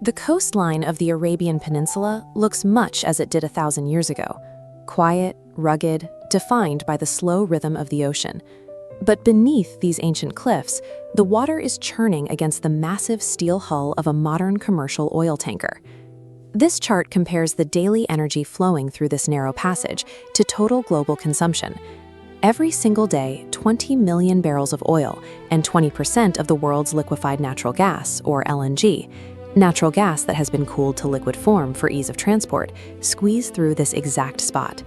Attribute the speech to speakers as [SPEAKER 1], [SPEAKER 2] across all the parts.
[SPEAKER 1] The coastline of the Arabian Peninsula looks much as it did 1,000 years ago, quiet, rugged, defined by the slow rhythm of the ocean. But beneath these ancient cliffs, the water is churning against the massive steel hull of a modern commercial oil tanker. This chart compares the daily energy flowing through this narrow passage to total global consumption. Every single day, 20 million barrels of oil and 20% of the world's liquefied natural gas, or LNG, natural gas that has been cooled to liquid form for ease of transport, squeeze through this exact spot.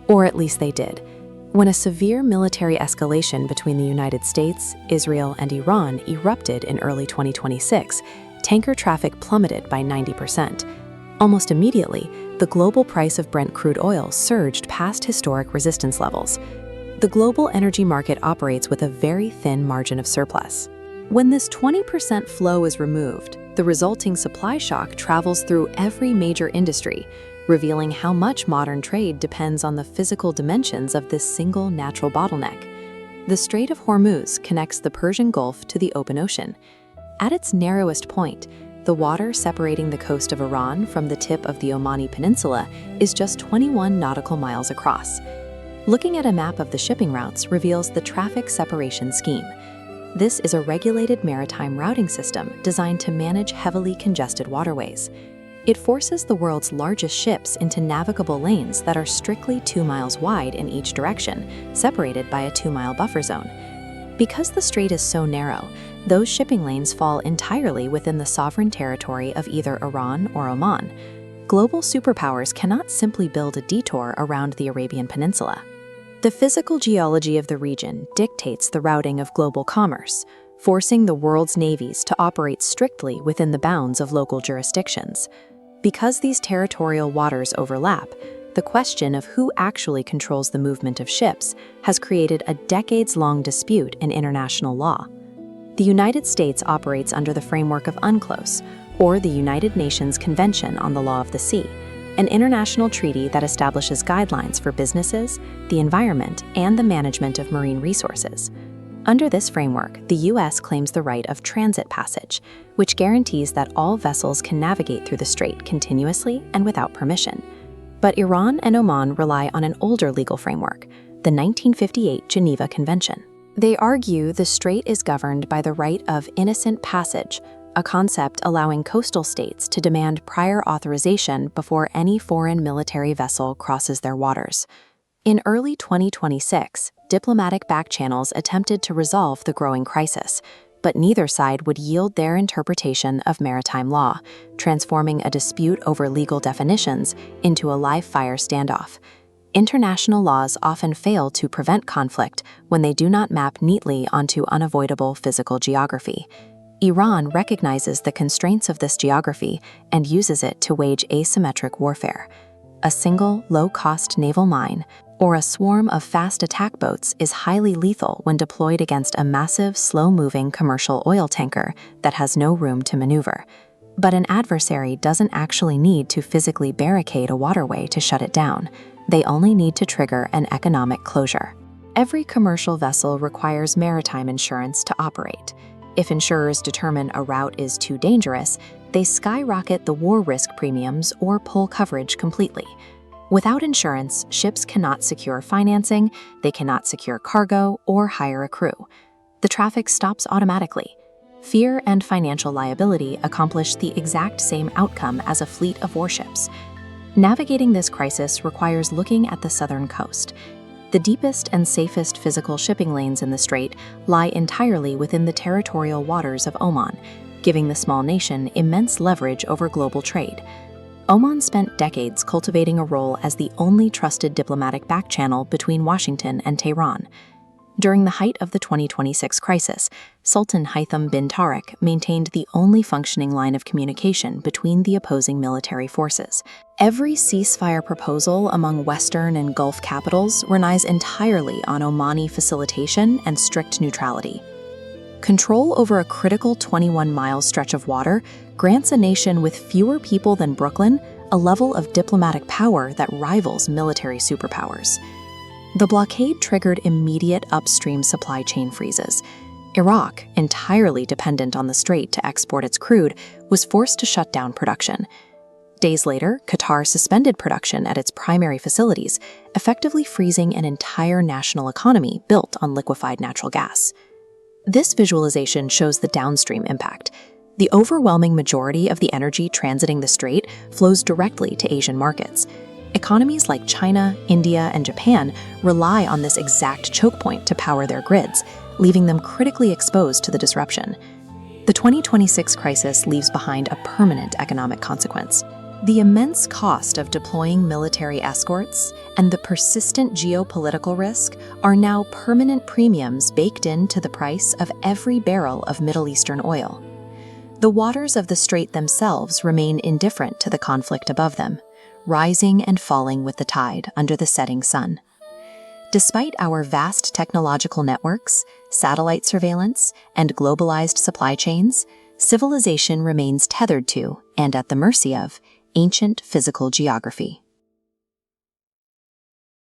[SPEAKER 1] Or at least they did. When a severe military escalation between the United States, Israel, and Iran erupted in early 2026, tanker traffic plummeted by 90%. Almost immediately, the global price of Brent crude oil surged past historic resistance levels. The global energy market operates with a very thin margin of surplus. When this 20% flow is removed, the resulting supply shock travels through every major industry, revealing how much modern trade depends on the physical dimensions of this single natural bottleneck. The Strait of Hormuz connects the Persian Gulf to the open ocean. At its narrowest point, the water separating the coast of Iran from the tip of the Omani Peninsula is just 21 nautical miles across. Looking at a map of the shipping routes reveals the traffic separation scheme. This is a regulated maritime routing system designed to manage heavily congested waterways. It forces the world's largest ships into navigable lanes that are strictly 2 miles wide in each direction, separated by a 2-mile buffer zone. Because the strait is so narrow, those shipping lanes fall entirely within the sovereign territory of either Iran or Oman. Global superpowers cannot simply build a detour around the Arabian Peninsula. The physical geology of the region dictates the routing of global commerce, forcing the world's navies to operate strictly within the bounds of local jurisdictions. Because these territorial waters overlap, the question of who actually controls the movement of ships has created a decades-long dispute in international law. The United States operates under the framework of UNCLOS, or the United Nations Convention on the Law of the Sea, an international treaty that establishes guidelines for businesses, the environment, and the management of marine resources. Under this framework, the U.S. claims the right of transit passage, which guarantees that all vessels can navigate through the strait continuously and without permission. But Iran and Oman rely on an older legal framework, the 1958 Geneva Convention. They argue the strait is governed by the right of innocent passage, a concept allowing coastal states to demand prior authorization before any foreign military vessel crosses their waters. In early 2026, diplomatic backchannels attempted to resolve the growing crisis, but neither side would yield their interpretation of maritime law, transforming a dispute over legal definitions into a live-fire standoff. International laws often fail to prevent conflict when they do not map neatly onto unavoidable physical geography. Iran recognizes the constraints of this geography and uses it to wage asymmetric warfare. A single, low-cost naval mine or a swarm of fast attack boats is highly lethal when deployed against a massive, slow-moving commercial oil tanker that has no room to maneuver. But an adversary doesn't actually need to physically barricade a waterway to shut it down. They only need to trigger an economic closure. Every commercial vessel requires maritime insurance to operate. If insurers determine a route is too dangerous, they skyrocket the war risk premiums or pull coverage completely. Without insurance, ships cannot secure financing, they cannot secure cargo, or hire a crew. The traffic stops automatically. Fear and financial liability accomplish the exact same outcome as a fleet of warships. Navigating this crisis requires looking at the southern coast. The deepest and safest physical shipping lanes in the strait lie entirely within the territorial waters of Oman, giving the small nation immense leverage over global trade. Oman spent decades cultivating a role as the only trusted diplomatic backchannel between Washington and Tehran. During the height of the 2026 crisis, Sultan Haitham bin Tariq maintained the only functioning line of communication between the opposing military forces. Every ceasefire proposal among Western and Gulf capitals relies entirely on Omani facilitation and strict neutrality. Control over a critical 21-mile stretch of water grants a nation with fewer people than Brooklyn a level of diplomatic power that rivals military superpowers. The blockade triggered immediate upstream supply chain freezes. Iraq, entirely dependent on the strait to export its crude, was forced to shut down production. Days later, Qatar suspended production at its primary facilities, effectively freezing an entire national economy built on liquefied natural gas. This visualization shows the downstream impact. The overwhelming majority of the energy transiting the strait flows directly to Asian markets. Economies like China, India, and Japan rely on this exact choke point to power their grids, leaving them critically exposed to the disruption. The 2026 crisis leaves behind a permanent economic consequence. The immense cost of deploying military escorts and the persistent geopolitical risk are now permanent premiums baked into the price of every barrel of Middle Eastern oil. The waters of the strait themselves remain indifferent to the conflict above them, rising and falling with the tide under the setting sun. Despite our vast technological networks, satellite surveillance, and globalized supply chains, civilization remains tethered to, and at the mercy of, ancient physical geography.